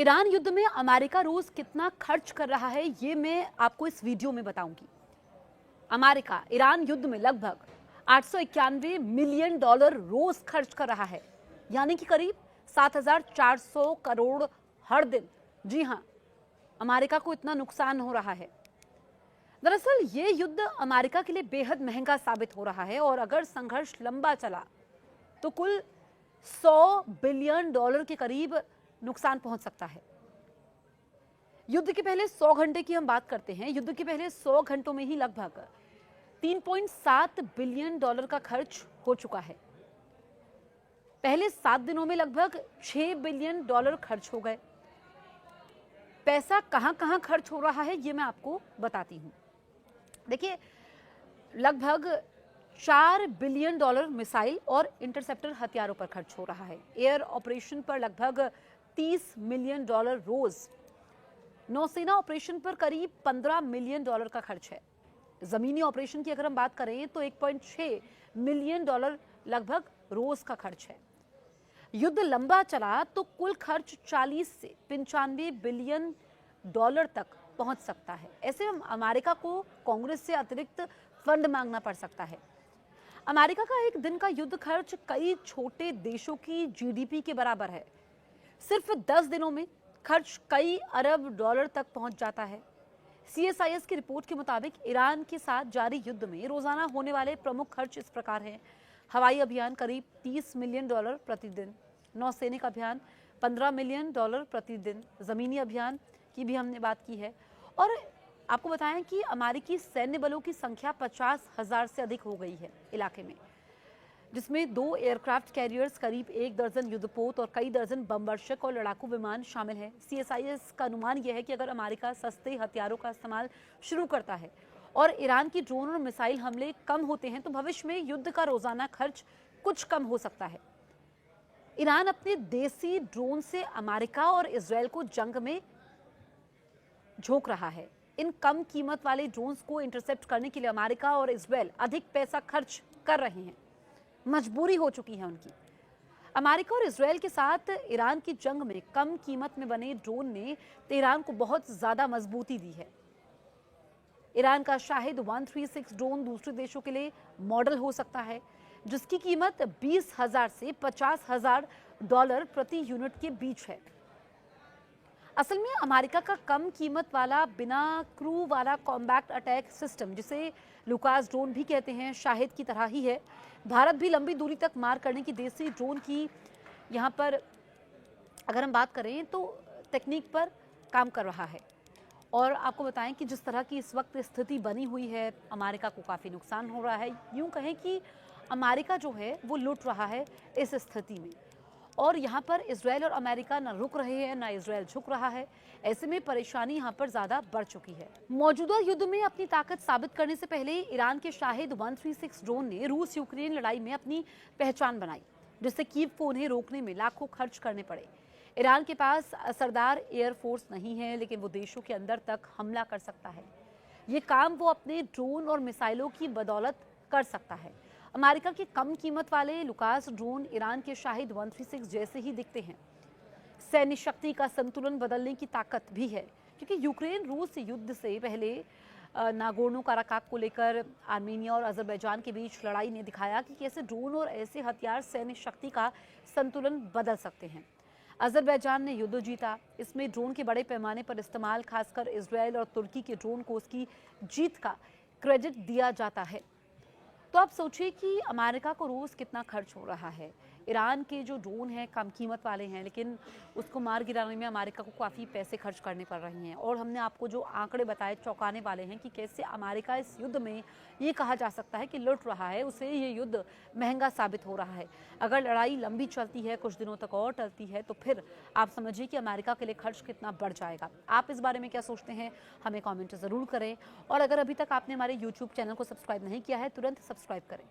Iran युद्ध में America रोज कितना खर्च कर रहा है ये मैं आपको इस वीडियो में बताऊंगी। अमेरिका ईरान युद्ध में लगभग 891 मिलियन डॉलर रोज खर्च कर रहा है, यानी कि करीब 7,400 करोड़ हर दिन। जी हां, अमेरिका को इतना नुकसान हो रहा है। दरअसल ये युद्ध अमेरिका के लिए बेहद महंगा साबित हो रहा है और अगर संघर्ष लंबा चला तो कुल 100 बिलियन डॉलर के करीब नुकसान पहुंच सकता है। युद्ध के पहले 100 घंटे की हम बात करते हैं। युद्ध के पहले 100 घंटों में ही लगभग 3.7 बिलियन डॉलर का खर्च हो चुका है। पहले 7 दिनों में लगभग 6 बिलियन डॉलर खर्च हो गए। पैसा कहां कहां खर्च हो रहा है ये मैं आपको बताती हूं। देखिए, लगभग 4 बिलियन डॉलर मिसाइल और इंटरसेप्टर हथियारों पर खर्च हो रहा है। एयर ऑपरेशन पर लगभग 30 मिलियन डॉलर रोज। नौसेना ऑपरेशन पर करीब 15 मिलियन डॉलर का खर्च है। जमीनी ऑपरेशन की अगर हम बात करें तो 1.6 मिलियन डॉलर लगभग रोज का खर्च है। युद्ध लंबा चला तो कुल खर्च 40 से 95 बिलियन डॉलर तक पहुंच सकता है। ऐसे में अमेरिका को कांग्रेस से अतिरिक्त फंड मांगना पड़ सकता है। अमेरिका का एक दिन का युद्ध खर्च कई छोटे देशों की जीडीपी के बराबर है। सिर्फ 10 दिनों में खर्च कई अरब डॉलर तक पहुंच जाता है। CSIS की रिपोर्ट के मुताबिक ईरान के साथ जारी युद्ध में रोजाना होने वाले प्रमुख खर्च इस प्रकार हैं। हवाई अभियान करीब 30 मिलियन डॉलर प्रतिदिन, नौसैनिक अभियान 15 मिलियन डॉलर प्रतिदिन, जमीनी अभियान की भी हमने बात की है। और आपको बताएं कि अमेरिकी सैन्य बलों की संख्या 50,000 से अधिक हो गई है इलाके में, जिसमें 2 एयरक्राफ्ट कैरियर्स, करीब 1 दर्जन युद्धपोत और कई दर्जन बमवर्षक और लड़ाकू विमान शामिल हैं। CSIS का अनुमान यह है कि अगर अमेरिका सस्ते हथियारों का इस्तेमाल शुरू करता है और ईरान की ड्रोन और मिसाइल हमले कम होते हैं तो भविष्य में युद्ध का रोजाना खर्च कुछ कम हो सकता है। ईरान अपने देसी ड्रोन से अमेरिका और इजरायल को जंग में झोंक रहा है। इन कम कीमत वाले ड्रोन्स को इंटरसेप्ट करने के लिए अमेरिका और इजरायल अधिक पैसा खर्च कर रहे हैं। मजबूरी हो चुकी है उनकी। अमेरिका और इजरायल के साथ ईरान की जंग में कम कीमत में बने ड्रोन ने तेहरान को बहुत ज्यादा मजबूती दी है। ईरान का शाहिद 136 ड्रोन दूसरे देशों के लिए मॉडल हो सकता है, जिसकी कीमत 20,000 से 50,000 डॉलर प्रति यूनिट के बीच है। असल में अमेरिका का कम कीमत वाला बिना क्रू वाला कॉम्बैक्ट अटैक सिस्टम, जिसे लुकास ड्रोन भी कहते हैं, शाहिद की तरह ही है। भारत भी लंबी दूरी तक मार करने की देसी ड्रोन की यहाँ पर अगर हम बात करें तो टेक्निक पर काम कर रहा है। और आपको बताएं कि जिस तरह की इस वक्त स्थिति बनी हुई है, अमेरिका को काफ़ी नुकसान हो रहा है। यूं कहें कि अमेरिका जो है वो लुट रहा है इस स्थिति में, और यहाँ पर इजरायल और अमेरिका न रुक रहे हैं न इजरायल झुक रहा है। ऐसे में परेशानी यहाँ पर ज़्यादा बढ़ चुकी है। मौजूदा युद्ध में अपनी ताकत साबित करने से पहले ईरान के शाहिद 136 ड्रोन ने रूस यूक्रेन लड़ाई में अपनी पहचान बनाई, जिससे कीव को उन्हें रोकने में लाखों खर्च करने पड़े। ईरान के पास असरदार एयरफोर्स नहीं है, लेकिन वो देशों के अंदर तक हमला कर सकता है। ये काम वो अपने ड्रोन और मिसाइलों की बदौलत कर सकता है। अमेरिका के कम कीमत वाले लुकास ड्रोन ईरान के शाहिद 136 जैसे ही दिखते हैं। सैन्य शक्ति का संतुलन बदलने की ताकत भी है, क्योंकि यूक्रेन रूस युद्ध से पहले नागोर्नो काराकाक को लेकर आर्मेनिया और अजरबैजान के बीच लड़ाई ने दिखाया कि कैसे ड्रोन और ऐसे हथियार सैन्य शक्ति का संतुलन बदल सकते हैं। अजरबैजान ने युद्ध जीता। इसमें ड्रोन के बड़े पैमाने पर इस्तेमाल, खासकर इजरायल और तुर्की के ड्रोन को उसकी जीत का क्रेडिट दिया जाता है। तो आप सोचिए कि अमेरिका को रोज कितना खर्च हो रहा है। ईरान के जो ड्रोन हैं कम कीमत वाले हैं, लेकिन उसको मार गिराने में अमेरिका को काफ़ी पैसे खर्च करने पड़ रहे हैं। और हमने आपको जो आंकड़े बताए चौंकाने वाले हैं कि कैसे अमेरिका इस युद्ध में ये कहा जा सकता है कि लुट रहा है, उसे ये युद्ध महंगा साबित हो रहा है। अगर लड़ाई लंबी चलती है, कुछ दिनों तक और टलती है, तो फिर आप समझिए कि अमेरिका के लिए खर्च कितना बढ़ जाएगा। आप इस बारे में क्या सोचते हैं, हमें कॉमेंट ज़रूर करें। और अगर अभी तक आपने हमारे YouTube चैनल को सब्सक्राइब नहीं किया है, तुरंत सब्सक्राइब करें।